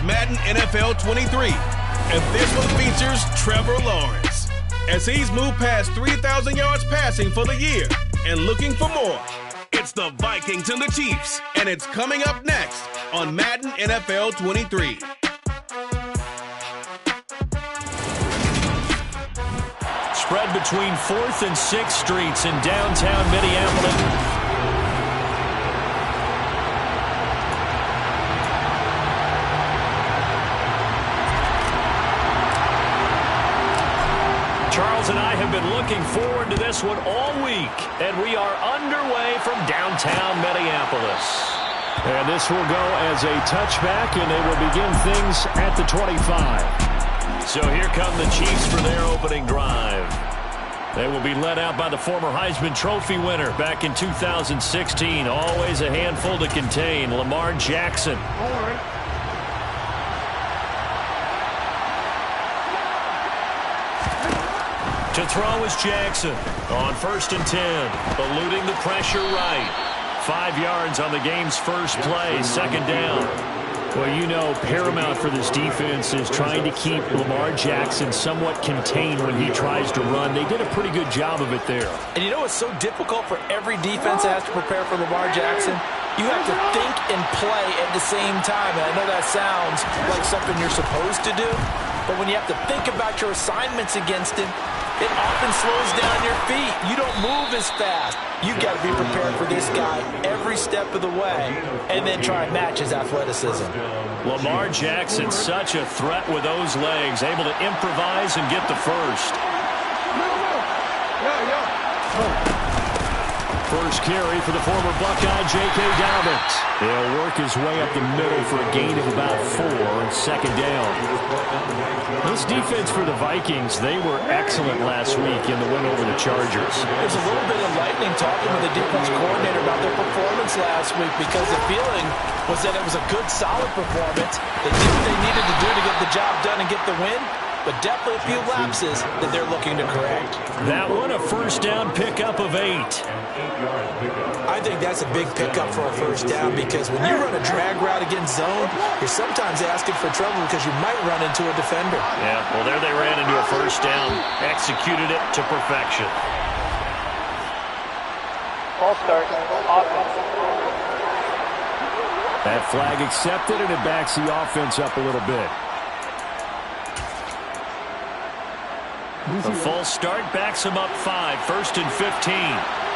It's Madden NFL 23, and this one features Trevor Lawrence, as he's moved past 3,000 yards passing for the year and looking for more. It's the Vikings and the Chiefs, and it's coming up next on Madden NFL 23. Spread between 4th and 6th Streets in downtown Minneapolis. Charles and I have been looking forward to this one all week, and we are underway from downtown Minneapolis. And this will go as a touchback, and they will begin things at the 25. So here come the Chiefs for their opening drive. They will be led out by the former Heisman Trophy winner back in 2016. Always a handful to contain, Lamar Jackson. To throw is Jackson on 1st and 10, eluding the pressure right. 5 yards on the game's first play, 2nd down. Well, you know, paramount for this defense is trying to keep Lamar Jackson somewhat contained when he tries to run. They did a pretty good job of it there. And you know it's so difficult for every defense that has to prepare for Lamar Jackson? You have to think and play at the same time. And I know that sounds like something you're supposed to do, but when you have to think about your assignments against him, it often slows down your feet. You don't move as fast. You've got to be prepared for this guy every step of the way and then try and match his athleticism. Lamar Jackson, such a threat with those legs, able to improvise and get the first. First carry for the former Buckeye, J.K. Dobbins. He'll work his way up the middle for a gain of about 4 and 2nd down. This defense for the Vikings, they were excellent last week in the win over the Chargers. There's a little bit of lightning talking with the defense coordinator about their performance last week because the feeling was that it was a good, solid performance. They did what they needed to do to get the job done and get the win, but definitely a few lapses that they're looking to correct. That one, a first down pickup of 8. I think that's a big pickup for a first down because when you run a drag route against zone, you're sometimes asking for trouble because you might run into a defender. Yeah, well, there they ran into a first down, executed it to perfection. Ball start, offense. That flag accepted, and it backs the offense up a little bit. The false start backs him up 5, 1st and 15.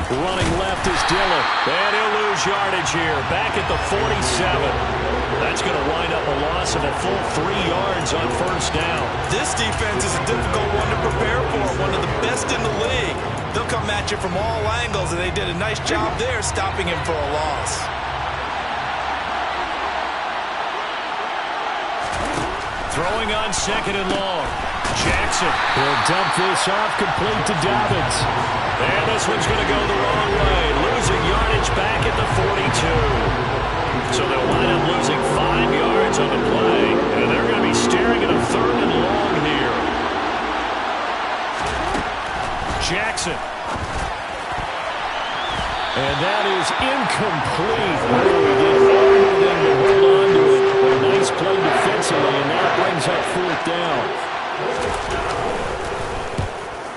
Running left is Dillon. And he'll lose yardage here. Back at the 47. That's going to wind up a loss of a full 3 yards on first down. This defense is a difficult one to prepare for. One of the best in the league. They'll come at you from all angles, and they did a nice job there stopping him for a loss. Throwing on 2nd and long. Jackson will dump this off complete to Dobbins. And this one's going to go the wrong way. Losing yardage back at the 42. So they'll wind up losing 5 yards on the play. And they're going to be staring at a 3rd and long here. Jackson. And that is incomplete. He did everything to hold on to it. But a nice play defensively, and that brings up 4th down.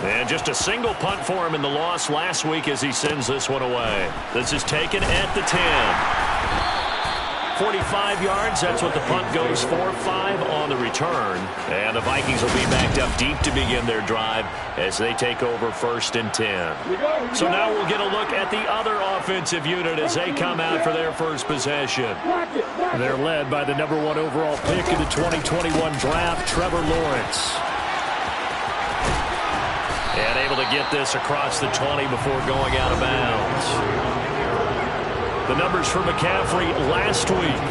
And just a single punt for him in the loss last week as he sends this one away. This is taken at the 10. 45 yards, that's what the punt goes for. 5 on the return. And the Vikings will be backed up deep to begin their drive as they take over 1st and 10. So now we'll get a look at the other offensive unit as they come out for their first possession. They're led by the number 1 overall pick in the 2021 draft, Trevor Lawrence. And able to get this across the 20 before going out of bounds. The numbers for McCaffrey last week,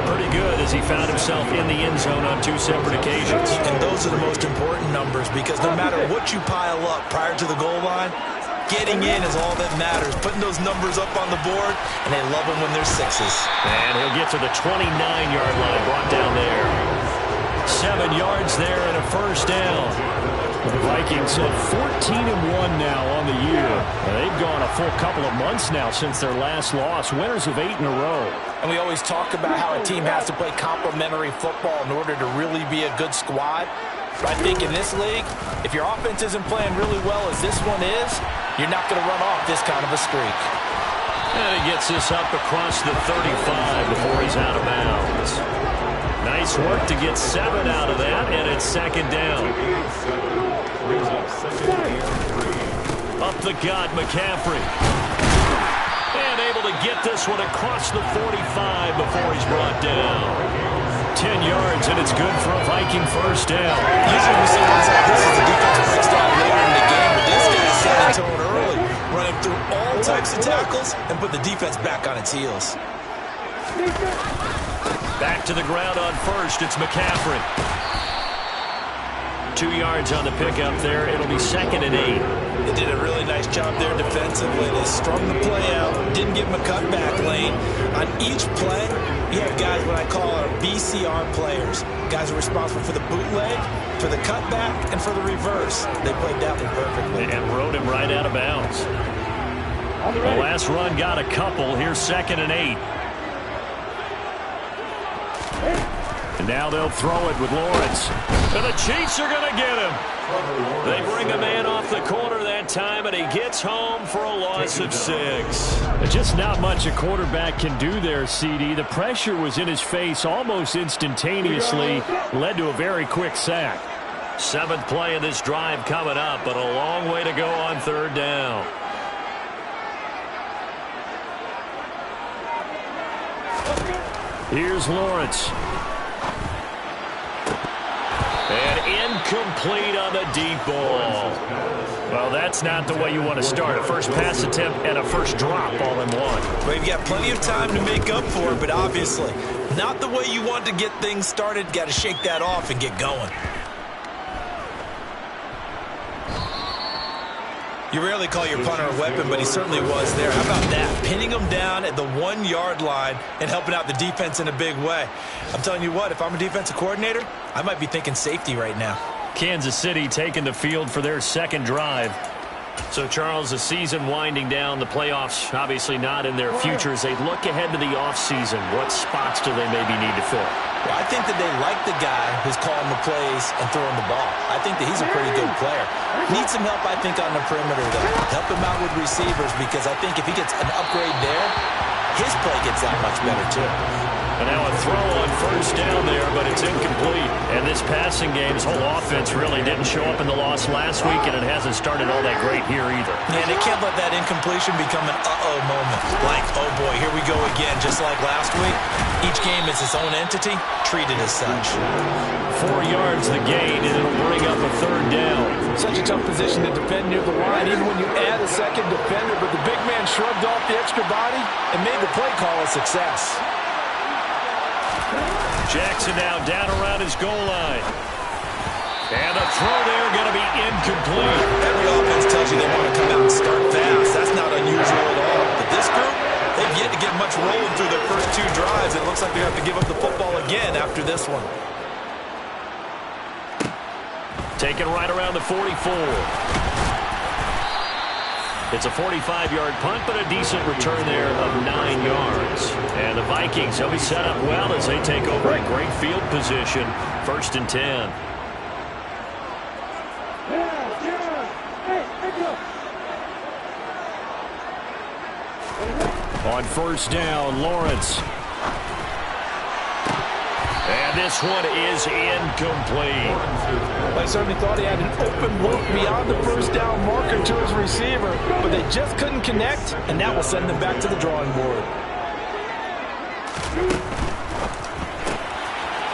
pretty good as he found himself in the end zone on 2 separate occasions. And those are the most important numbers because no matter what you pile up prior to the goal line, getting in is all that matters. Putting those numbers up on the board, and they love them when they're 6s. And he'll get to the 29-yard line, brought down there. 7 yards there and a first down. The Vikings at 14-1 now on the year. They've gone a full couple of months now since their last loss. Winners of 8 in a row. And we always talk about how a team has to play complementary football in order to really be a good squad. But I think in this league, if your offense isn't playing really well as this one is, you're not going to run off this kind of a streak. And he gets this up across the 35 before he's out of bounds. Nice work to get 7 out of that, and it's second down. Up the gut, McCaffrey. And able to get this one across the 45 before he's brought down. 10 yards, and it's good for a Viking first down. Usually we see runs like this as the defense breaks down later in the game, but this guy set the tone early, running through all types of tackles and put the defense back on its heels. Back to the ground on first. It's McCaffrey. 2 yards on the pickup there. It'll be second and 8. They did a really nice job there defensively. They strung the play out, didn't give him a cutback lane. On each play, you have guys what I call our BCR players. Guys are responsible for the bootleg, for the cutback, and for the reverse. They played that one perfectly. And rode him right out of bounds. The last run got a couple. Here's second and 8. And now they'll throw it with Lawrence. And the Chiefs are going to get him. They bring a man off the corner that time, and he gets home for a loss of 6. Just not much a quarterback can do there, CD. The pressure was in his face almost instantaneously, led to a very quick sack. 7th play of this drive coming up, but a long way to go on third down. Here's Lawrence. And incomplete on the deep ball. Well, that's not the way you want to start. A first pass attempt and a first drop all in one. Well, you've got plenty of time to make up for it, but obviously not the way you want to get things started. Got to shake that off and get going. You rarely call your punter a weapon, but he certainly was there. How about that? Pinning him down at the 1-yard line and helping out the defense in a big way. I'm telling you what, if I'm a defensive coordinator, I might be thinking safety right now. Kansas City taking the field for their second drive. So, Charles, the season winding down, the playoffs obviously not in their future. As they look ahead to the offseason, what spots do they maybe need to fill? Well, I think that they like the guy who's calling the plays and throwing the ball. I think that he's a pretty good player. Needs some help, I think, on the perimeter, though. Help him out with receivers, because I think if he gets an upgrade there, his play gets that much better, too. And now a throw on first down there, but it's incomplete. And this passing game, his whole offense really didn't show up in the loss last week, and it hasn't started all that great here either. Yeah, they can't let that incompletion become an uh-oh moment. Like, oh boy, here we go again, just like last week. Each game is its own entity, treated as such. 4 yards the gain, and it'll bring up a third down. Such a tough position to defend near the line, even when you add a second defender, but the big man shrugged off the extra body and made the play call a success. Jackson now down around his goal line. And a throw there going to be incomplete. Every offense tells you they want to come out and start fast. That's not unusual at all. But this group, they've yet to get much rolling through their first 2 drives. It looks like they have to give up the football again after this one. Taken right around the 44. It's a 45-yard punt, but a decent return there of 9 yards. And the Vikings will be set up well as they take over a great field position. 1st and 10. On first down, Lawrence. And this one is incomplete. I certainly thought he had an open look beyond the first down marker to his receiver, but they just couldn't connect, and that will send them back to the drawing board.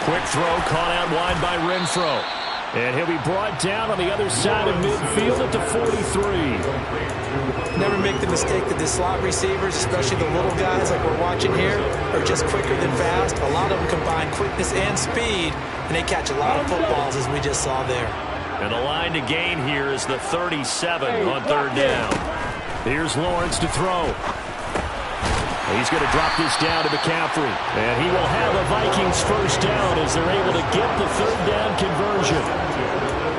Quick throw caught out wide by Renfro. And he'll be brought down on the other side of midfield at the 43. Never make the mistake that the slot receivers, especially the little guys like we're watching here, are just quicker than fast. A lot of them combine quickness and speed, and they catch a lot of footballs, as we just saw there. And the line to gain here is the 37 on third down. Here's Lawrence to throw. He's going to drop this down to McCaffrey. And he will have a Vikings first down as they're able to get the third down conversion.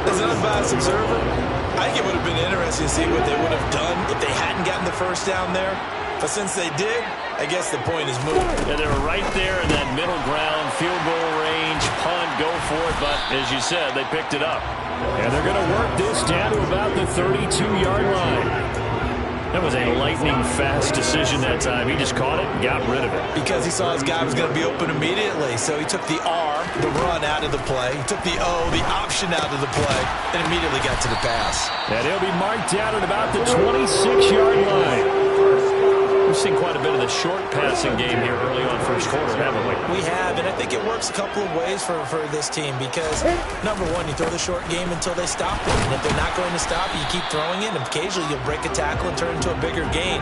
As an unbiased observer, I think it would have been interesting to see what they would have done if they hadn't gotten the first down there. But since they did, I guess the point is moved. Yeah, they were right there in that middle ground, field goal range, punt, go for it. But as you said, they picked it up. And they're going to work this down to about the 32-yard line. That was a lightning-fast decision that time. He just caught it and got rid of it. Because he saw his guy was going to be open immediately. So he took the R, the run, out of the play. He took the O, the option, out of the play, and immediately got to the pass. And he'll be marked down at about the 26-yard line. We've seen quite a bit of the short passing game here early on first quarter, haven't we? We have, and I think it works a couple of ways for this team because, number one, you throw the short game until they stop it. And if they're not going to stop it, you keep throwing it, and occasionally you'll break a tackle and turn it into a bigger gain.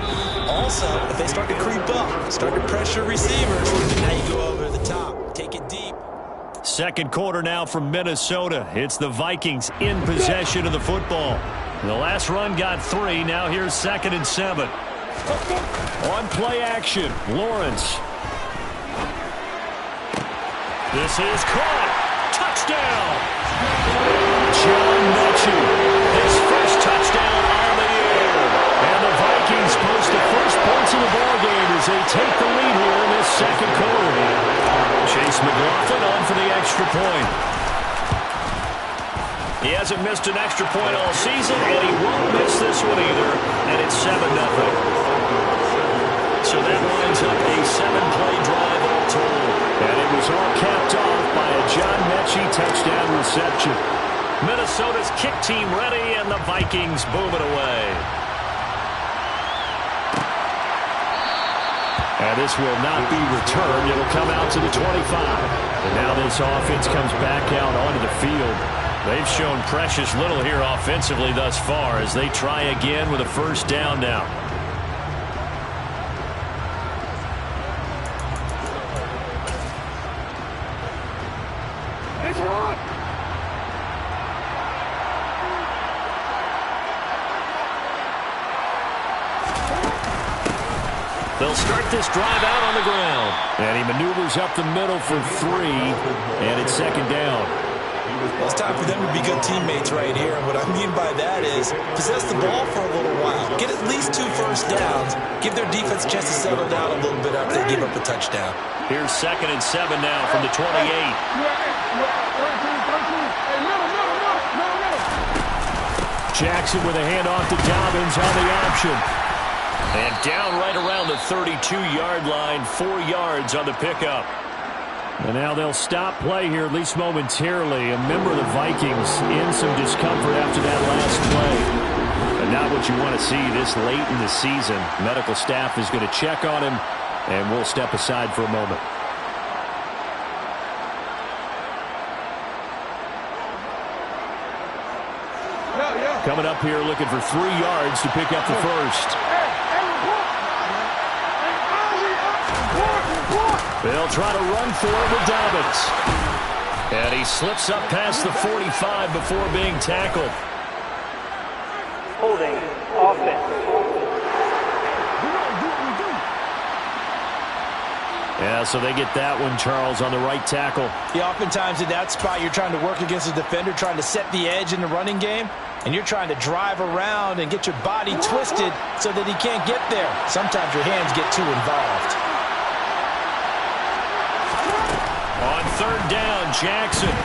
Also, if they start to creep up, start to pressure receivers, now you go over the top, take it deep. Second quarter now from Minnesota. It's the Vikings in possession of the football. The last run got 3. Now here's 2nd and 7. On play action, Lawrence. This is caught. Touchdown. John Mechie, his first touchdown on the year. And the Vikings post the first points in the ballgame as they take the lead here in this second quarter. Chase McLaughlin on for the extra point. He hasn't missed an extra point all season, and he won't miss this one either. And it's 7-0. So that lines up a 7-play drive all told. And it was all capped off by a John Mechie touchdown reception. Minnesota's kick team ready, and the Vikings boom it away. And this will not be returned. It'll come out to the 25. And now this offense comes back out onto the field. They've shown precious little here offensively thus far as they try again with a first down now. They'll start this drive out on the ground. And he maneuvers up the middle for 3, and it's 2nd down. Well, it's time for them to be good teammates right here. And what I mean by that is possess the ball for a little while. Get at least 2 first downs. Give their defense a chance to settle down a little bit after they give up a touchdown. Here's 2nd and 7 now from the 28. Jackson with a handoff to Dobbins on the option. And down right around the 32-yard line, 4 yards on the pickup. And now they'll stop play here, at least momentarily. A member of the Vikings in some discomfort after that last play. But not what you want to see this late in the season. Medical staff is going to check on him, and we'll step aside for a moment. Coming up here looking for 3 yards to pick up the first. They'll try to run for it with Dobbins. And he slips up past the 45 before being tackled. Holding offense. Yeah, so they get that one, Charles, on the right tackle. Yeah, oftentimes in that spot, you're trying to work against a defender, trying to set the edge in the running game, and you're trying to drive around and get your body twisted so that he can't get there. Sometimes your hands get too involved. On 3rd down, Jackson. And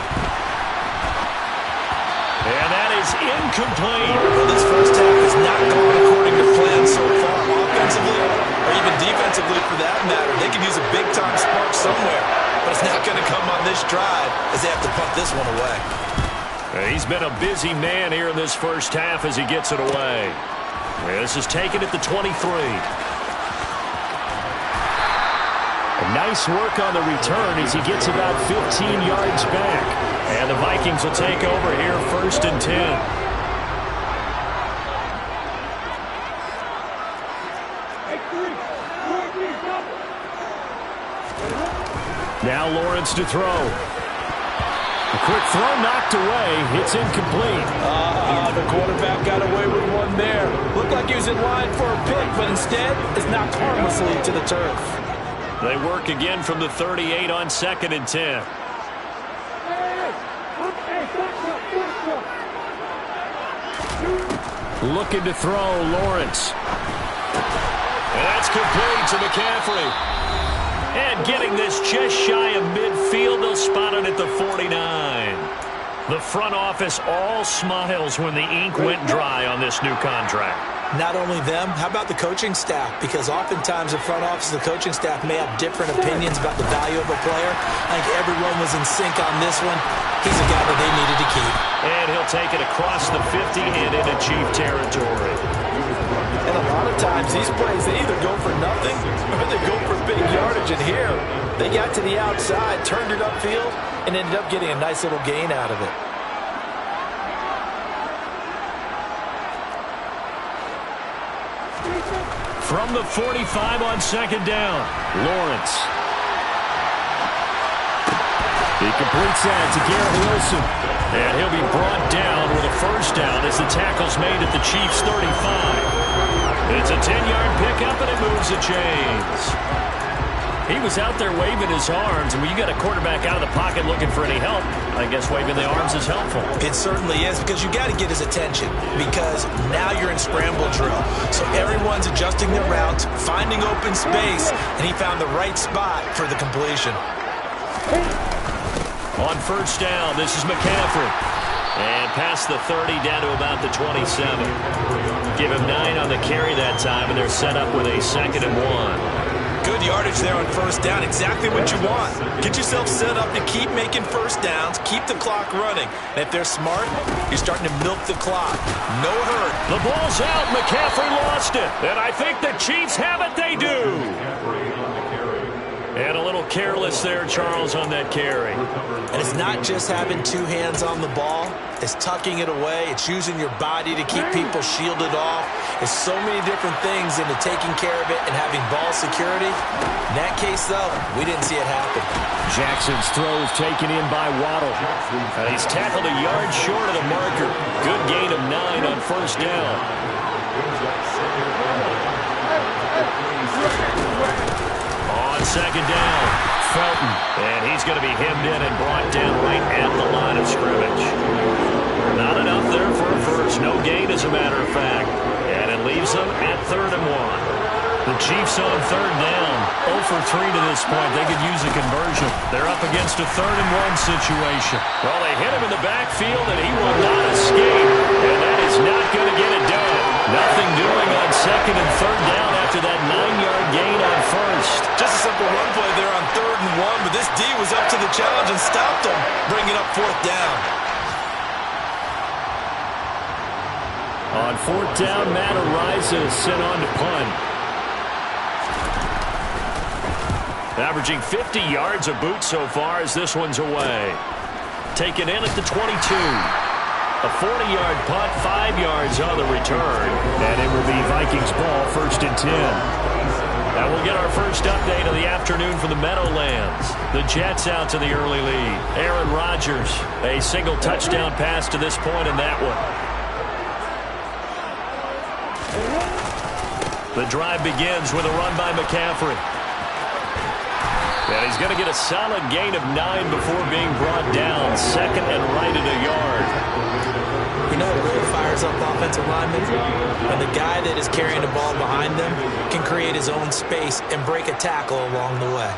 that is incomplete. Well, this first half has not gone according to plan so far, offensively or even defensively for that matter. They could use a big-time spark somewhere, but it's not going to come on this drive as they have to punt this one away. He's been a busy man here in this first half as he gets it away. This is taken at the 23. Nice work on the return as he gets about 15 yards back. And the Vikings will take over here 1st and 10. Now Lawrence to throw. A quick throw knocked away. It's incomplete. The quarterback got away with one there. Looked like he was in line for a pick, but instead is knocked harmlessly to the turf. They work again from the 38 on 2nd and 10. Looking to throw, Lawrence. And that's complete to McCaffrey. And getting this just shy of midfield, they'll spot it at the 49. The front office all smiles when the ink went dry on this new contract. Not only them, how about the coaching staff? Because oftentimes the front office and the coaching staff may have different opinions about the value of a player. I think everyone was in sync on this one. He's a guy that they needed to keep. And he'll take it across the 50 and into Chief territory. And a lot of times these plays, they either go for nothing or they go for big yardage. And here, they got to the outside, turned it upfield, and ended up getting a nice little gain out of it. From the 45 on second down, Lawrence. He completes that to Garrett Wilson. And he'll be brought down with a first down as the tackle's made at the Chiefs' 35. It's a 10-yard pickup, and it moves the chains. He was out there waving his arms, and when you got a quarterback out of the pocket looking for any help, I guess waving the arms is helpful. It certainly is, because you got to get his attention, because now you're in scramble drill. So everyone's adjusting their routes, finding open space, and he found the right spot for the completion. On first down, this is McCaffrey. And past the 30 down to about the 27. Give him 9 on the carry that time, and they're set up with a 2nd and 1. Good yardage there on first down. Exactly what you want. Get yourself set up to keep making first downs, keep the clock running. And if they're smart, you're starting to milk the clock. No hurt. The ball's out. McCaffrey lost it. And I think the Chiefs have it. They do. And a little careless there, Charles, on that carry. And it's not just having 2 hands on the ball. It's tucking it away. It's using your body to keep people shielded off. It's so many different things into taking care of it and having ball security. In that case, though, we didn't see it happen. Jackson's throw is taken in by Waddle. And he's tackled a yard short of the marker. Good gain of 9 on first down. On second down, Felton. And he's going to be hemmed in and brought down right at the line of scrimmage. Not enough there for a first. No gain, as a matter of fact. And it leaves them at 3rd and 1. The Chiefs on 3rd down. 0 for 3 to this point. They could use a conversion. They're up against a 3rd and 1 situation. Well, they hit him in the backfield, and he will not escape. And that is not going to get it done. Nothing doing on 2nd and 3rd down after that 9-yard gain on first. Just a simple run play there on 3rd and 1, but this D was up to the challenge and stopped them, bringing up 4th down. On 4th down, Matt Ariza is sent on to punt. Averaging 50 yards a boot so far as this one's away. Taken in at the 22. A 40-yard punt, 5 yards on the return. And it will be Vikings ball, 1st and 10. That will get our first update of the afternoon from the Meadowlands. The Jets out to the early lead. Aaron Rodgers, a single touchdown pass to this point in that one. The drive begins with a run by McCaffrey. And he's going to get a solid gain of 9 before being brought down. 2nd and right at a yard. You know what really fires up offensive linemen? When the guy that is carrying the ball behind them can create his own space and break a tackle along the way.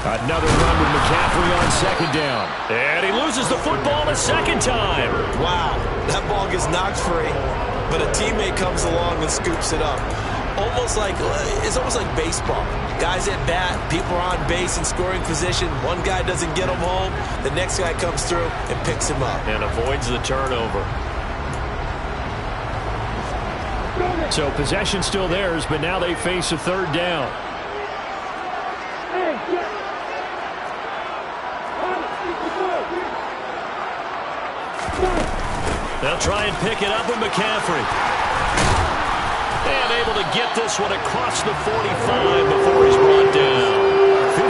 Another run with McCaffrey on 2nd down. And he loses the football a 2nd time. Wow, that ball gets knocked free, but a teammate comes along and scoops it up. It's almost like baseball. Guys at bat, people are on base in scoring position. One guy doesn't get him home. The next guy comes through and picks him up. And avoids the turnover. So possession still theirs, but now they face a 3rd down. They'll try and pick it up with McCaffrey. And able to get this one across the 45 before he's brought down.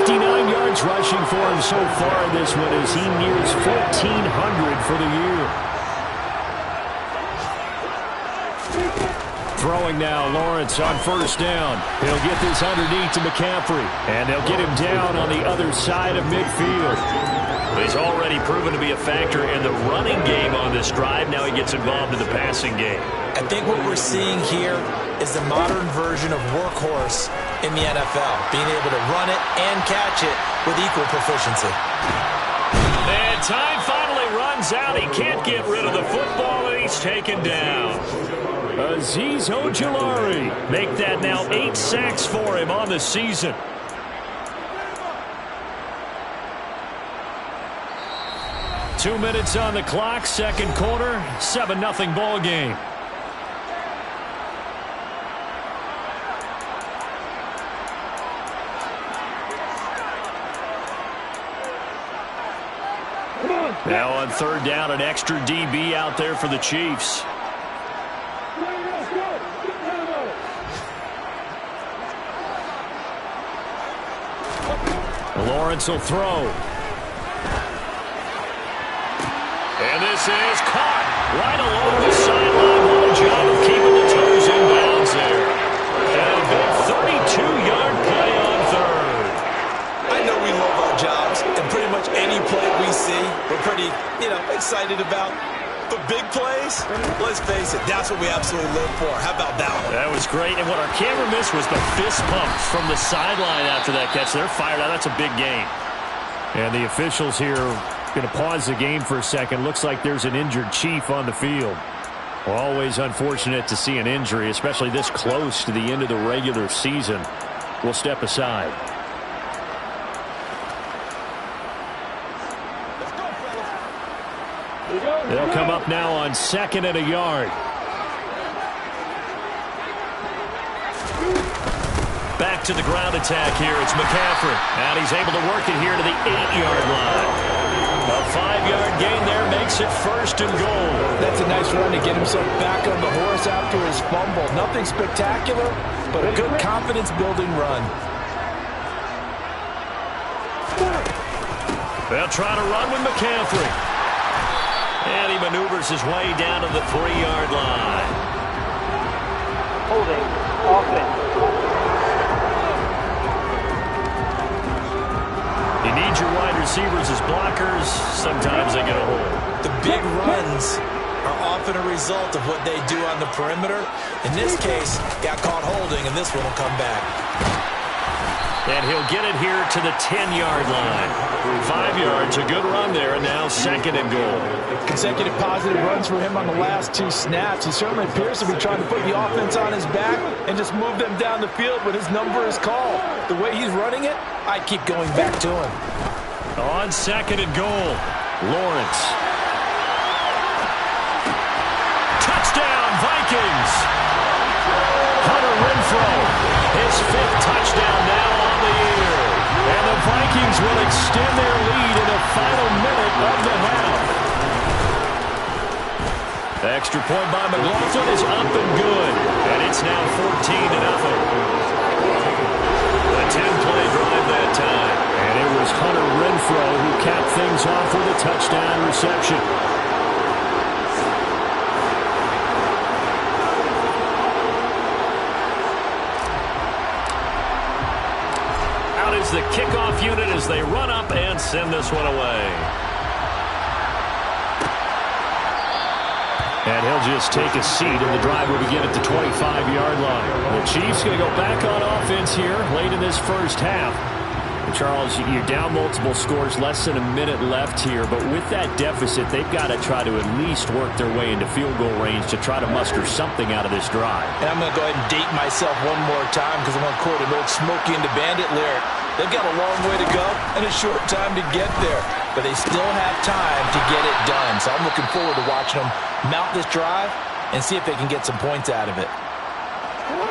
59 yards rushing for him so far in this one as he nears 1,400 for the year. Throwing now, Lawrence on 1st down. He'll get this underneath to McCaffrey. And they'll get him down on the other side of midfield. He's already proven to be a factor in the running game on this drive. Now he gets involved in the passing game. I think what we're seeing here is the modern version of workhorse in the NFL, being able to run it and catch it with equal proficiency. And time finally runs out. He can't get rid of the football, and he's taken down. Azeez Ojulari make that now 8 sacks for him on the season. Two minutes on the clock, second quarter, 7-0 ball game. Now on third down, an extra DB out there for the Chiefs. Lawrence will throw. And this is caught right along the sideline. What a job of keeping the toes in bounds there. And a big 32-yard play on third. I know we love our jobs, and pretty much any play we see, we're pretty, excited about. But big plays, let's face it, that's what we absolutely live for. How about that one? That was great. And what our camera missed was the fist pump from the sideline after that catch. They're fired out. That's a big game. And the officials here going to pause the game for a second. Looks like there's an injured Chief on the field. Always unfortunate to see an injury, especially this close to the end of the regular season. We'll step aside. They'll come up now on 2nd and a yard. Back to the ground attack here. It's McCaffrey. And he's able to work it here to the 8-yard line. A 5-yard gain there makes it 1st and goal. That's a nice run to get himself back on the horse after his fumble. Nothing spectacular, but a good confidence-building run. They'll try to run with McCaffrey. And he maneuvers his way down to the 3-yard line. Holding. Offense. You need your wide receivers as blockers. Sometimes they get a hold. The big runs are often a result of what they do on the perimeter. In this case, got caught holding, and this one will come back. And he'll get it here to the 10-yard line. 5 yards, a good run there, and now 2nd and goal. Consecutive positive runs for him on the last 2 snaps. He certainly appears to be trying to put the offense on his back and just move them down the field when his number is called. The way he's running it, I keep going back to him. On 2nd and goal, Lawrence. Touchdown, Vikings! Hunter Renfrow, his 5th touchdown now on the year. And the Vikings will extend their lead in the final minute of the half. The extra point by McLaughlin is up and good. And it's now 14-0. A 10-play drive that time. And it was Hunter Renfrow who capped things off with a touchdown reception. Out is the kickoff unit as they run up and send this one away. And he'll just take a seat, and the drive will begin at the 25-yard line. The Chiefs going to go back on offense here late in this first half. And Charles, you're down multiple scores, less than a minute left here. But with that deficit, they've got to try to at least work their way into field goal range to try to muster something out of this drive. And I'm going to go ahead and date myself one more time because I'm going to quote an old Smokey and the Bandit lyric. They've got a long way to go and a short time to get there. But they still have time to get it done. So I'm looking forward to watching them mount this drive and see if they can get some points out of it.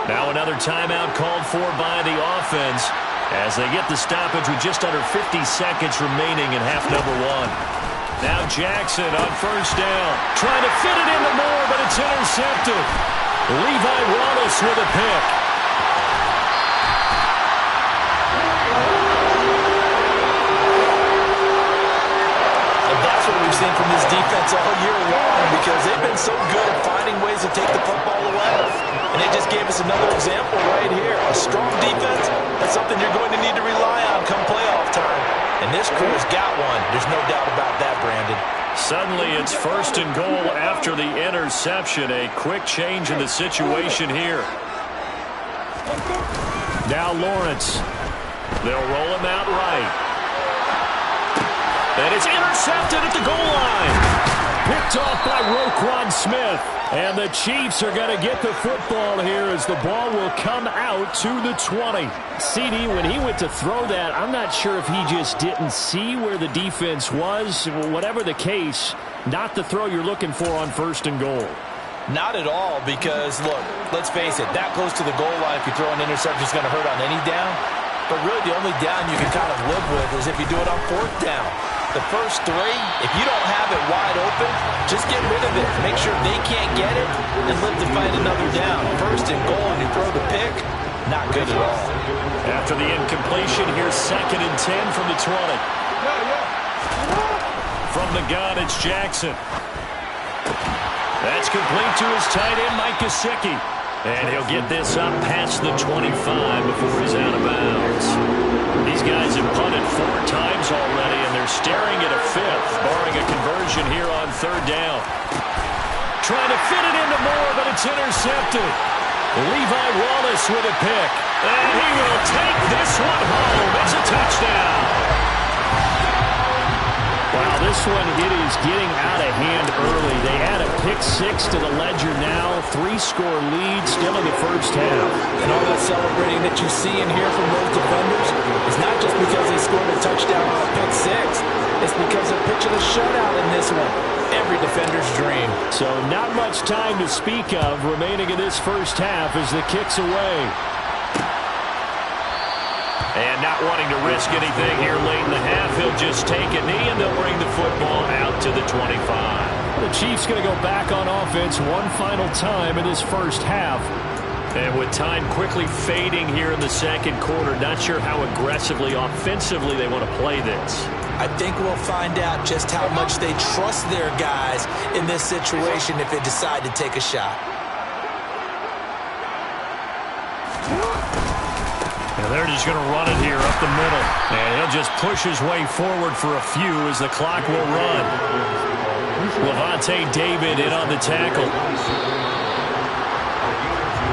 Now another timeout called for by the offense as they get the stoppage with just under 50 seconds remaining in half number 1. Now Jackson on first down. Trying to fit it into Moore, but it's intercepted. Levi Wallace with a pick. We've seen from this defense all year long because they've been so good at finding ways to take the football away. And they just gave us another example right here. A strong defense, that's something you're going to need to rely on come playoff time. And this crew's got one. There's no doubt about that, Brandon. Suddenly it's first and goal after the interception. A quick change in the situation here. Now Lawrence. They'll roll him out right. And it's intercepted at the goal line. Picked off by Roquan Smith. And the Chiefs are going to get the football here as the ball will come out to the 20. CD, when he went to throw that, I'm not sure if he just didn't see where the defense was. Whatever the case, not the throw you're looking for on first and goal. Not at all, because, look, let's face it, that close to the goal line, if you throw an interception, it's going to hurt on any down. But really, the only down you can kind of live with is if you do it on fourth down. The first three, if you don't have it wide open, just get rid of it. Make sure they can't get it and live to find another down. First and goal, and you throw the pick, not good at all. After the incompletion, here's 2nd and 10 from the 20. From the gun, it's Jackson. That's complete to his tight end, Mike Gesicki. And he'll get this up past the 25 before he's out of bounds. These guys have punted 4 times already, and they're staring at a 5th, barring a conversion here on 3rd down. Trying to fit it into Moore, but it's intercepted. Levi Wallace with a pick. And he will take this one home. It's a touchdown. Wow, this one, it is getting out of hand early. They add a pick 6 to the ledger now. 3-score lead still in the first half. And all that celebrating that you see and hear from those defenders is not just because they scored a touchdown on a pick 6. It's because they're pitching a shutout in this one. Every defender's dream. So not much time to speak of remaining in this first half as the kick's away. And not wanting to risk anything here late in the half, he'll just take a knee and they'll bring the football out to the 25. The Chiefs going to go back on offense one final time in this first half. And with time quickly fading here in the second quarter, not sure how aggressively, offensively they want to play this. I think we'll find out just how much they trust their guys in this situation if they decide to take a shot. And they're just going to run it here up the middle. And he'll just push his way forward for a few as the clock will run. Levante David in on the tackle.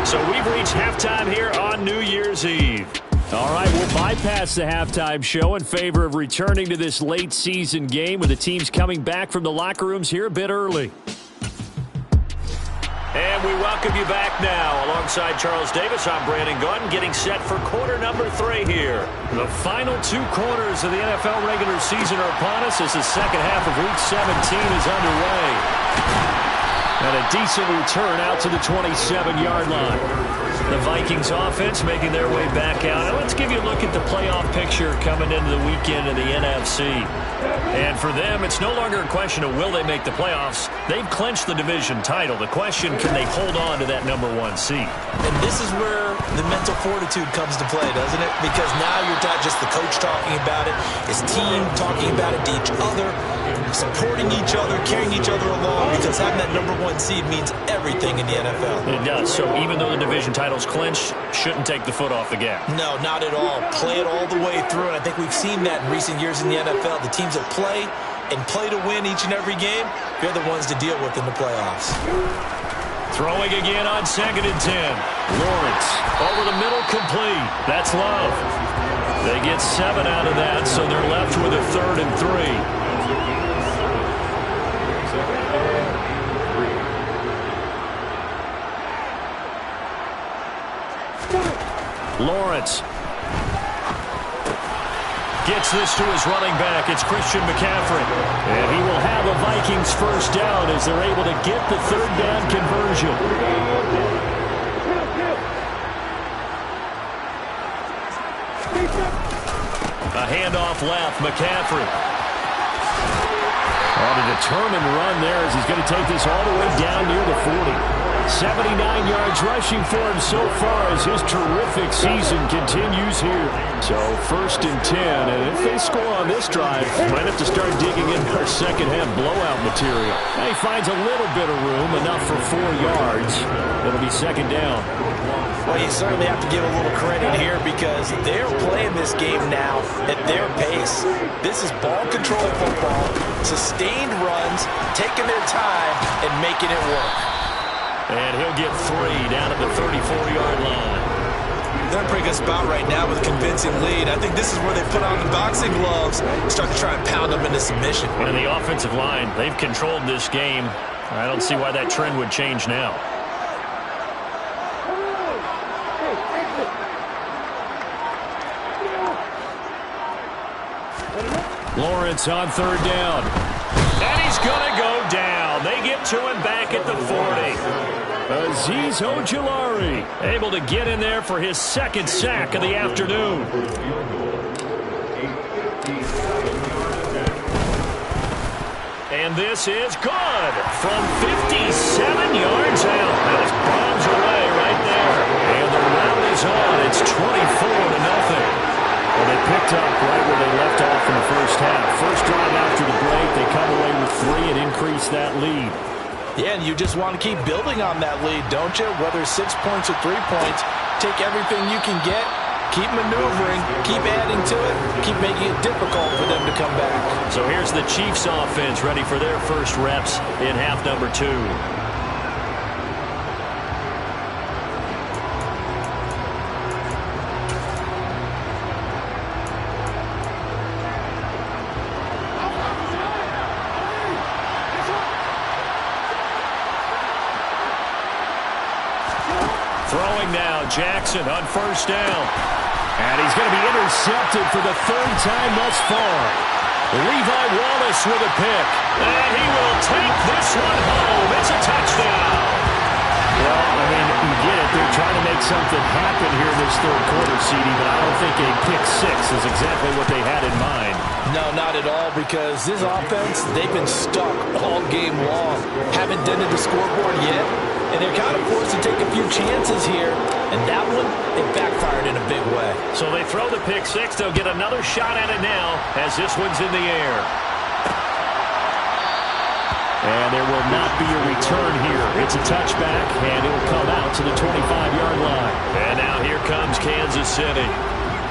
So we've reached halftime here on New Year's Eve. All right, we'll bypass the halftime show in favor of returning to this late season game with the teams coming back from the locker rooms here a bit early. And we welcome you back now. Alongside Charles Davis, I'm Brandon Gaudin, getting set for quarter number 3 here. The final 2 quarters of the NFL regular season are upon us as the second half of Week 17 is underway. And a decent return out to the 27-yard line. The Vikings offense making their way back out. And let's give you a look at the playoff picture coming into the weekend in the NFC. And for them, it's no longer a question of will they make the playoffs. They've clinched the division title. The question, can they hold on to that number 1 seed? And this is where the mental fortitude comes to play, doesn't it? Because now you're not just the coach talking about it, his team talking about it to each other, supporting each other, carrying each other along, because having that number 1 seed means everything in the NFL. It does. So even though the division title's clinched, shouldn't take the foot off the gas. No, not at all. Play it all the way through, and I think we've seen that in recent years in the NFL. The teams that play and play to win each and every game, they're the ones to deal with in the playoffs. Throwing again on 2nd and 10. Lawrence over the middle, complete. That's Love. They get 7 out of that, so they're left with a 3rd and 3. Lawrence gets this to his running back. It's Christian McCaffrey. And he will have a Vikings first down as they're able to get the 3rd down conversion. A handoff left. McCaffrey on a determined run there as he's going to take this all the way down near the 40. 79 yards rushing for him so far as his terrific season continues here. So 1st and 10, and if they score on this drive, might have to start digging in our second half blowout material. And he finds a little bit of room, enough for 4 yards. It'll be 2nd down. Well, you certainly have to give a little credit here because they're playing this game now at their pace. This is ball control football, sustained runs, taking their time, and making it work. And he'll get 3 down at the 34-yard line. They're in a pretty good spot right now with a convincing lead. I think this is where they put on the boxing gloves and start to try and pound them into submission. And the offensive line, they've controlled this game. I don't see why that trend would change now. Lawrence on 3rd down. And he's going to go down. They get to him back at the 40. Azeez Ojulari able to get in there for his 2nd sack of the afternoon. And this is good from 57 yards out. That is bombs away right there. And the round is on. It's 24-0. Well, they picked up right where they left off in the first half. First drive after the break, they come away with 3 and increase that lead. Yeah, and you just want to keep building on that lead, don't you? Whether 6 points or 3 points, take everything you can get, keep maneuvering, keep adding to it, keep making it difficult for them to come back. So here's the Chiefs offense ready for their first reps in half number 2. Throwing now, Jackson on 1st down. And he's going to be intercepted for the 3rd time thus far. Levi Wallace with a pick. And he will take this one home. It's a touchdown. Well, I mean, you get it. They're trying to make something happen here in this 3rd quarter, CD, but I don't think a pick 6 is exactly what they had in mind. No, not at all, because this offense, they've been stuck all game long. Haven't dented the scoreboard yet. And they're kind of forced to take a few chances here. And that one, it backfired in a big way. So they throw the pick 6. They'll get another shot at it now as this one's in the air. And there will not be a return here. It's a touchback, and it will come out to the 25-yard line. And now here comes Kansas City.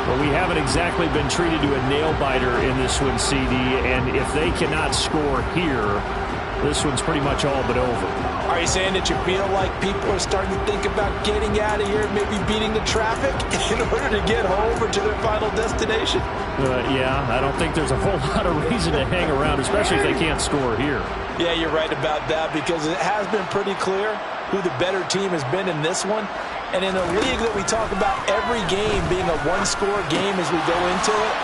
Well, we haven't exactly been treated to a nail-biter in this one, CD. And if they cannot score here, this one's pretty much all but over. Are you saying that you feel like people are starting to think about getting out of here, maybe beating the traffic in order to get home or to their final destination? Yeah, I don't think there's a whole lot of reason to hang around, especially if they can't score here. Yeah, you're right about that because it has been pretty clear who the better team has been in this one. And in a league that we talk about every game being a one-score game as we go into it,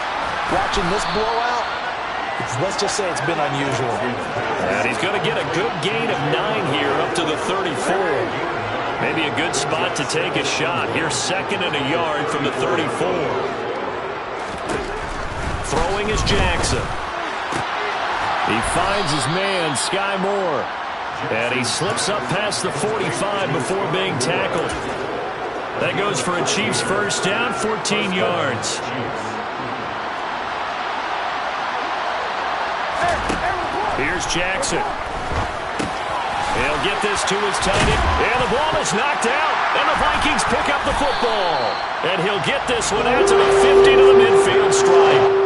watching this blowout, let's just say it's been unusual. And he's going to get a good gain of 9 here up to the 34. Maybe a good spot to take a shot. Here's 2nd and a yard from the 34. Throwing is Jackson. He finds his man, Sky Moore. And he slips up past the 45 before being tackled. That goes for a Chiefs first down, 14 yards. Here's Jackson. He'll get this to his tight end. And the ball is knocked out. And the Vikings pick up the football. And he'll get this one out to the 50 to the midfield stripe.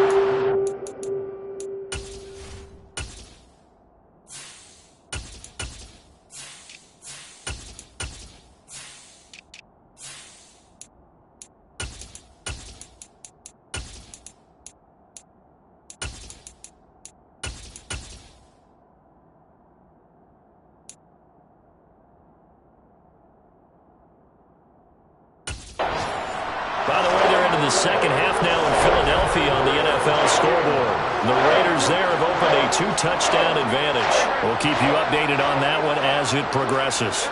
By the way, they're into the second half now in Philadelphia on the NFL scoreboard. The Raiders there have opened a 2-touchdown advantage. We'll keep you updated on that one as it progresses.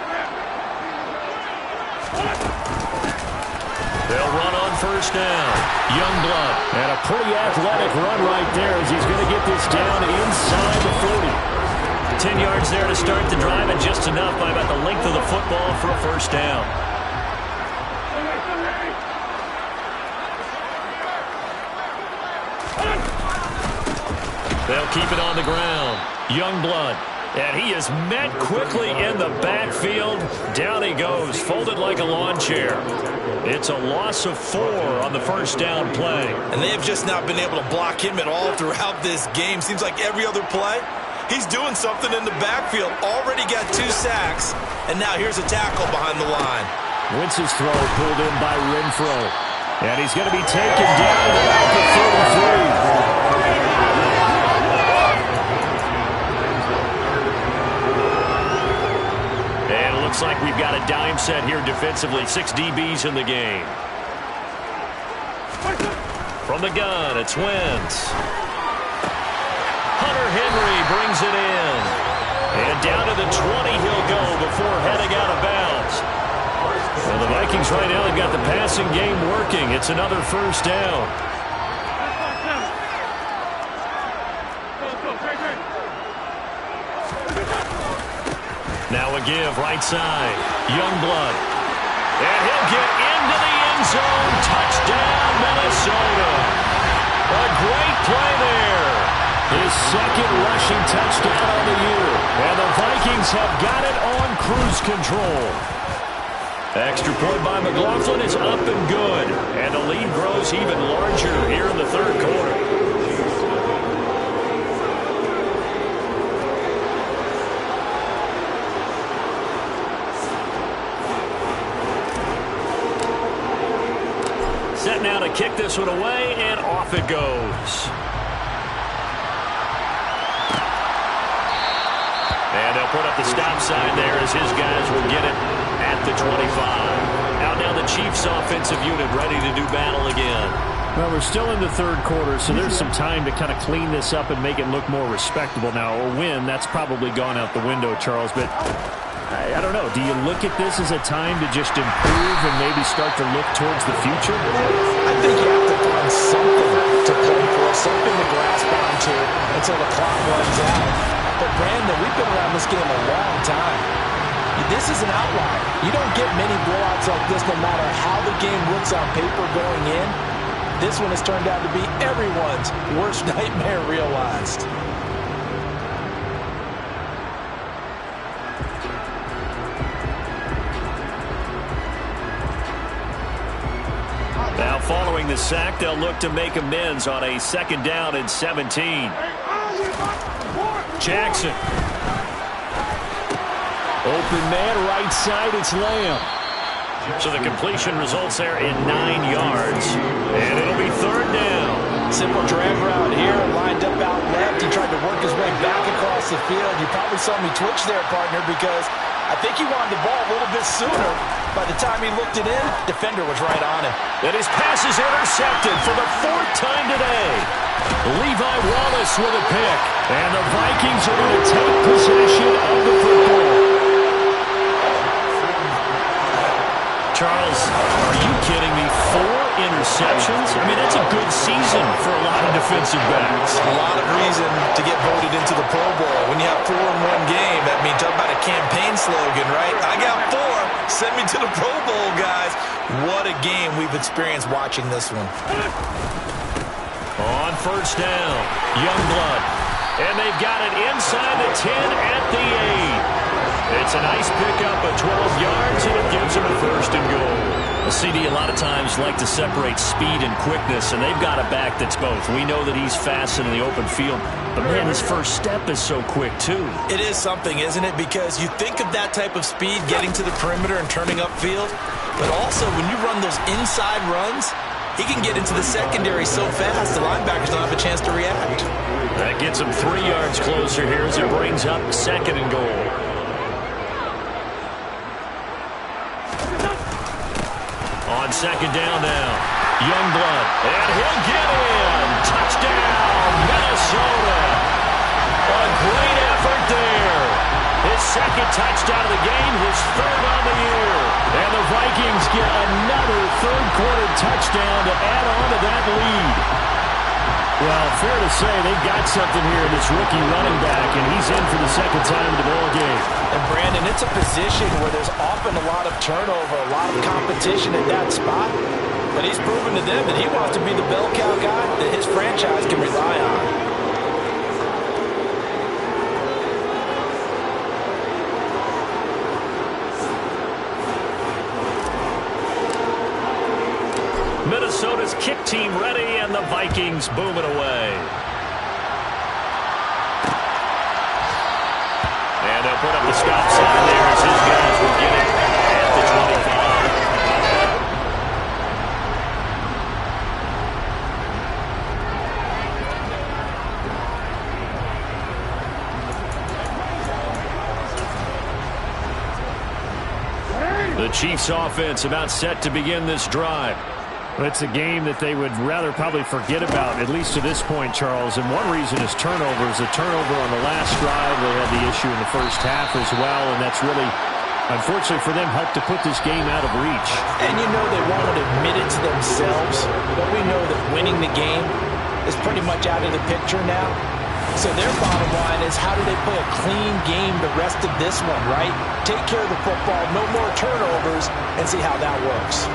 They'll run on first down. Youngblood. And a pretty athletic run right there as he's going to get this down inside the 40. 10 yards there to start the drive and just enough by about the length of the football for a first down. They'll keep it on the ground. Youngblood. And he is met quickly in the backfield. Down he goes, folded like a lawn chair. It's a loss of 4 on the first down play. And they have just not been able to block him at all throughout this game. Seems like every other play, he's doing something in the backfield. Already got 2 sacks, and now here's a tackle behind the line. Wentz's throw pulled in by Renfro. And he's going to be taken down at the 33. Looks like we've got a dime set here defensively. 6 DBs in the game. From the gun, it's Wentz. Hunter Henry brings it in. And down to the 20 he'll go before heading out of bounds. Well, the Vikings right now have got the passing game working. It's another first down. Now a give, right side. Youngblood. And he'll get into the end zone. Touchdown, Minnesota. A great play there. His second rushing touchdown on the year. And the Vikings have got it on cruise control. Extra point by McLaughlin is up and good. And the lead grows even larger here in the third quarter. Set now to kick this one away, and off it goes. And they'll put up the stop sign there as his guys will get it at the 25. Out now the Chiefs offensive unit ready to do battle again. Well, we're still in the third quarter, so there's some time to kind of clean this up and make it look more respectable now. Or win, that's probably gone out the window, Charles, but I don't know. Do you look at this as a time to just improve and maybe start to look towards the future? I think you have to find something to play for, something to grasp onto until the clock runs out. But, Brandon, we've been around this game a long time. This is an outlier. You don't get many blowouts like this no matter how the game looks on paper going in. This one has turned out to be everyone's worst nightmare realized. Now following the sack, they'll look to make amends on a 2nd down and 17. Jackson. Open man, right side, it's Lamb. So the completion results there in 9 yards. And it'll be 3rd down. Simple drag route here, lined up out left. He tried to work his way back across the field. You probably saw me twitch there, partner, because I think he wanted the ball a little bit sooner. By the time he looked it in, defender was right on him. And his pass is intercepted for the 4th time today. Levi Wallace with a pick. And the Vikings are going to take possession of the football. Charles, are you kidding me? 4 interceptions? I mean, that's a good season for a lot of defensive backs. A lot of reason to get voted into the Pro Bowl. When you have 4 in one game, that means talk about a campaign slogan, right? I got 4. Send me to the Pro Bowl, guys. What a game we've experienced watching this one. On 1st down, Youngblood. And they've got it inside the 10 at the 8. It's a nice pickup of 12 yards, and it gives them a 1st and goal. The CD a lot of times like to separate speed and quickness, and they've got a back that's both. We know that he's fast in the open field, but man, his first step is so quick too. It is something, isn't it? Because you think of that type of speed getting to the perimeter and turning upfield, but also when you run those inside runs, he can get into the secondary so fast the linebackers don't have a chance to react. That gets him 3 yards closer here as it brings up 2nd and goal. On 2nd down now, Youngblood, and he'll get in. Touchdown, Minnesota. A great effort there. His 2nd touchdown of the game, his 3rd on the year. And the Vikings get another 3rd quarter touchdown to add on to that lead. Well, fair to say they've got something here in this rookie running back, and he's in for the 2nd time in the ball game. And Brandon, it's a position where there's often a lot of turnover, a lot of competition at that spot. But he's proven to them that he wants to be the bell cow guy that his franchise can rely on. Minnesota's kick team ready, and the Vikings boom it away. And they'll put up the stop sign there as his guys will get it at the 25. The Chiefs offense about set to begin this drive. It's a game that they would rather probably forget about, at least to this point, Charles. And one reason is turnovers. A turnover on the last drive. They had the issue in the first half as well, and that's really, unfortunately for them, helped to put this game out of reach. And you know they won't admit it to themselves, but we know that winning the game is pretty much out of the picture now. So their bottom line is, how do they play a clean game the rest of this one, right? Take care of the football, no more turnovers, and see how that works.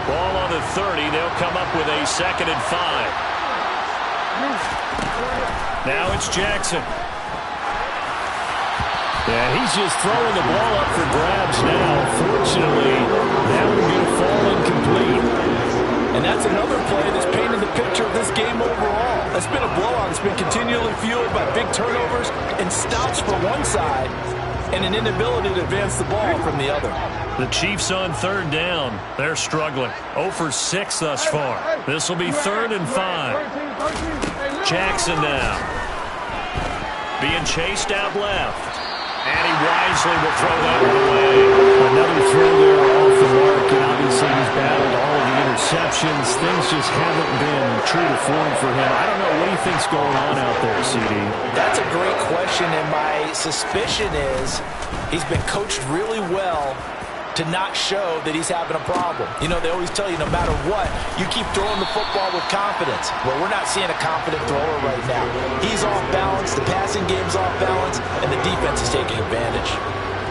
Ball on the 30. They'll come up with a 2nd and 5. Now it's Jackson. Yeah, he's just throwing the ball up for grabs now. Fortunately, that would be a fall incomplete. And that's another play that's painted the picture of this game overall. It's been a blowout. It's been continually fueled by big turnovers and stops for one side and an inability to advance the ball from the other. The Chiefs on 3rd down. They're struggling. 0 for 6 thus far. This will be 3rd and 5. Jackson now. Being chased out left. And he wisely will throw that one away. Another throw there off the mark, and obviously he's battled all of the interceptions. Things just haven't been true to form for him. I don't know. What do you think's going on out there, CD? That's a great question, and my suspicion is he's been coached really well to not show that he's having a problem. You know, they always tell you no matter what, you keep throwing the football with confidence. Well, we're not seeing a confident thrower right now. He's off balance, the passing game's off balance, and the defense is taking advantage.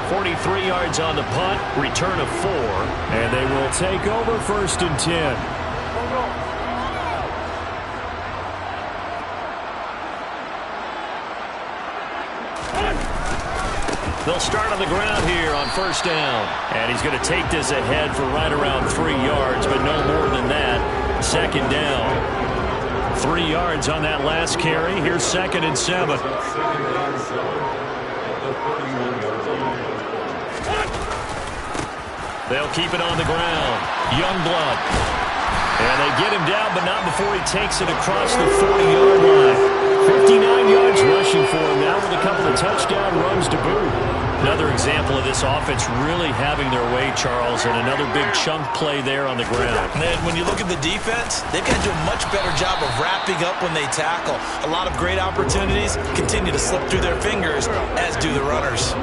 43 yards on the punt, return of 4. And they will take over 1st and 10. They'll start on the ground here on 1st down. And he's going to take this ahead for right around 3 yards, but no more than that. 2nd down. 3 yards on that last carry. Here's 2nd and 7. They'll keep it on the ground. Youngblood. And they get him down, but not before he takes it across the 40-yard line. 59 yards rushing for him now with a couple of touchdown runs to boot. Another example of this offense really having their way, Charles, and another big chunk play there on the ground. And then when you look at the defense, they've got to do a much better job of wrapping up when they tackle. A lot of great opportunities continue to slip through their fingers, as do the runners.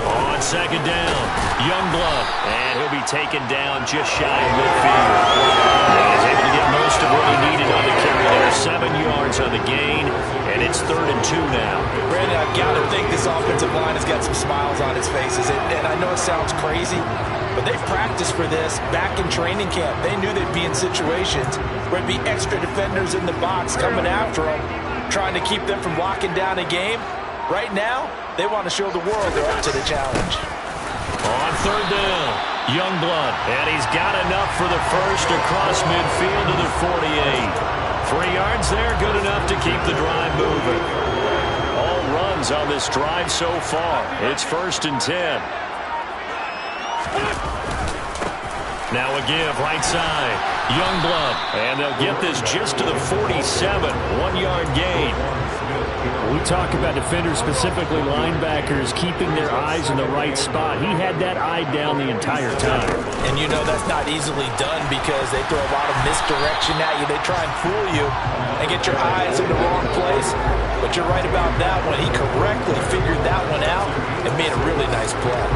On 2nd down, Youngblood, and he'll be taken down just shy of midfield. He's able to get most of what he needed on the carry there. 7 yards on the gain, and it's 3rd and 2 now. Brandon, I've got to think this offensive line has got some smiles on its faces, and I know it sounds crazy, but they've practiced for this back in training camp. They knew they'd be in situations where it'd be extra defenders in the box coming after them, trying to keep them from locking down a game. Right now, they want to show the world they're up to the challenge. On 3rd down, Youngblood, and he's got enough for the first across midfield to the 48. 3 yards there, good enough to keep the drive moving. All runs on this drive so far. It's 1st and 10. Now a give, right side, Youngblood, and they'll get this just to the 47, 1-yard gain. We talk about defenders, specifically linebackers, keeping their eyes in the right spot. He had that eye down the entire time. And you know that's not easily done because they throw a lot of misdirection at you. They try and fool you and get your eyes in the wrong place. But you're right about that one. He correctly figured that one out and made a really nice play.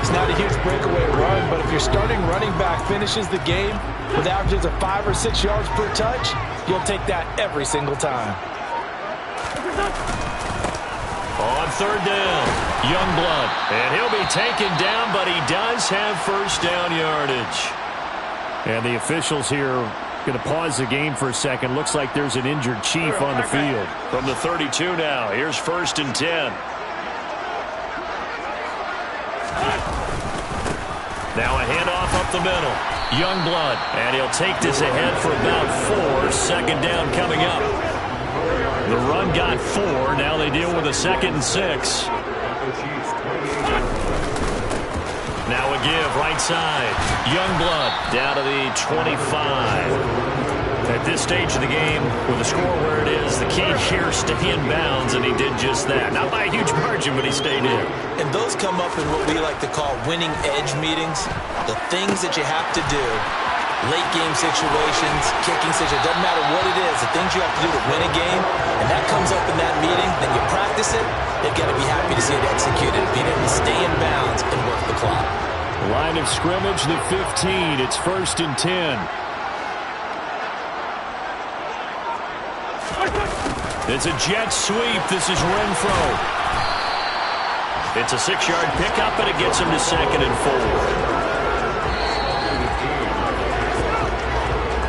It's not a huge breakaway run, but if your starting running back finishes the game with averages of 5 or 6 yards per touch, you'll take that every single time. On 3rd down, Youngblood, and he'll be taken down, but he does have 1st down yardage. And the officials here going to pause the game for a second. Looks like there's an injured Chief on the field. From the 32 now, here's 1st and 10. Now a handoff up the middle. Youngblood, and he'll take this ahead for about 4. Second down coming up. The run got 4. Now they deal with a 2nd and 6. Now a give right side. Youngblood down to the 25. At this stage of the game, with the score where it is, the key here is stay in bounds, and he did just that. Not by a huge margin, but he stayed in. And those come up in what we like to call winning edge meetings. The things that you have to do, late game situations, kicking situations, doesn't matter what it is, the things you have to do to win a game, and that comes up in that meeting, then you practice it, they've got to be happy to see it executed, being able to stay in bounds and work the clock. Line of scrimmage, the 15. It's 1st and 10. It's a jet sweep. This is Renfro. It's a 6-yard pickup, and it gets him to 2nd and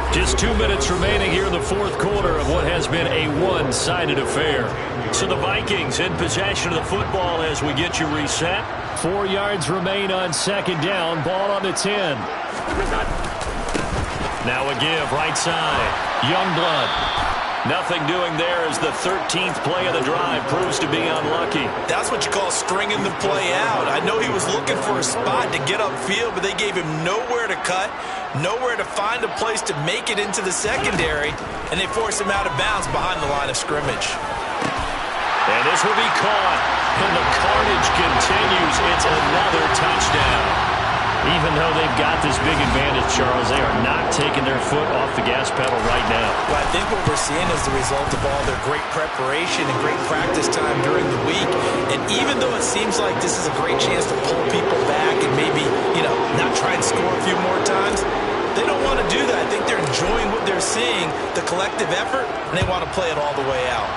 4. Just 2 minutes remaining here in the 4th quarter of what has been a one-sided affair. So the Vikings in possession of the football as we get you reset. 4 yards remain on 2nd down. Ball on the 10. Now a give right side. Youngblood. Nothing doing there as the 13th play of the drive proves to be unlucky. That's what you call stringing the play out. I know he was looking for a spot to get upfield, but they gave him nowhere to cut, nowhere to find a place to make it into the secondary, and they forced him out of bounds behind the line of scrimmage. And this will be caught, and the carnage continues. It's another touchdown. Even though they've got this big advantage, Charles, they are not taking their foot off the gas pedal right now. Well, I think what we're seeing is the result of all their great preparation and great practice time during the week. And even though it seems like this is a great chance to pull people back and maybe, not try and score a few more times, they don't want to do that. I think they're enjoying what they're seeing, the collective effort, and they want to play it all the way out.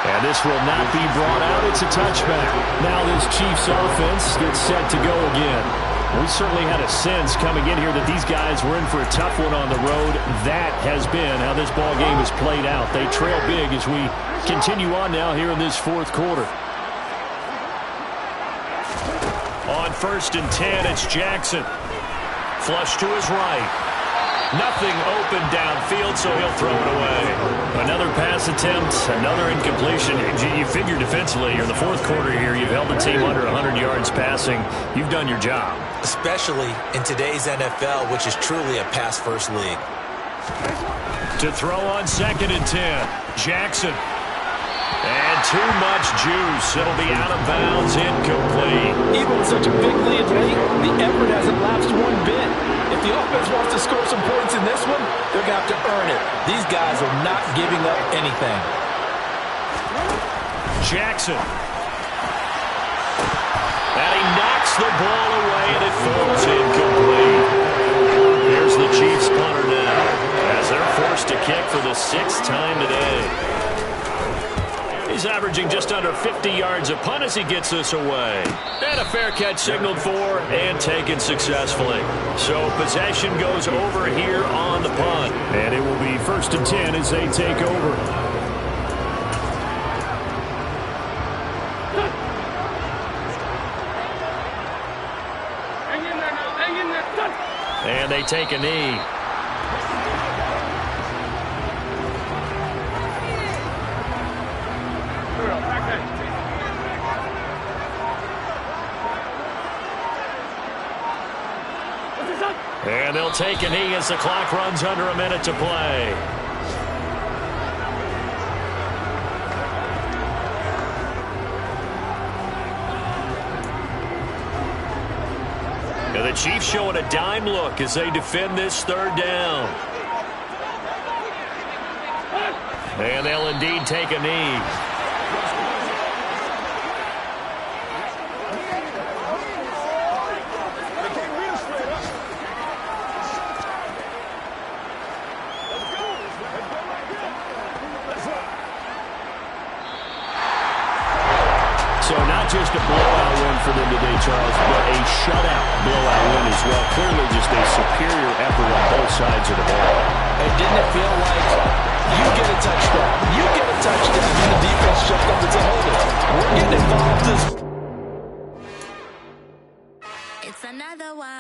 And this will not be brought out. It's a touchback. Now this Chiefs offense gets set to go again. We certainly had a sense coming in here that these guys were in for a tough one on the road. That has been how this ball game has played out. They trail big as we continue on now here in this 4th quarter. On 1st and 10, it's Jackson. Flush to his right. Nothing open downfield, so he'll throw it away. Another pass attempt, another incompletion. You figure defensively, you're in the 4th quarter here. You've held the team under 100 yards passing. You've done your job. Especially in today's NFL, which is truly a pass-first league. To throw on 2nd and 10, Jackson. And too much juice. It'll be out of bounds, incomplete. Even with such a big lead late, the effort hasn't lapsed one bit. If the offense wants to score some points in this one, they're going to have to earn it. These guys are not giving up anything. Jackson. And he knocks the ball away, and it falls incomplete. Here's the Chiefs punter now, as they're forced to kick for the 6th time today. He's averaging just under 50 yards a punt as he gets this away. And a fair catch signaled for and taken successfully. So possession goes over here on the punt. And it will be 1st and 10 as they take over. And they take a knee. And they'll take a knee as the clock runs under a minute to play. Now the Chiefs showing a dime look as they defend this 3rd down. And they'll indeed take a knee. So not just a blowout win for them today, Charles, but a shutout blowout win as well. Clearly just a superior effort on both sides of the ball. And didn't it feel like you get a touchdown, and the defense jumped up and said, hold it, we're getting involved as It's another one.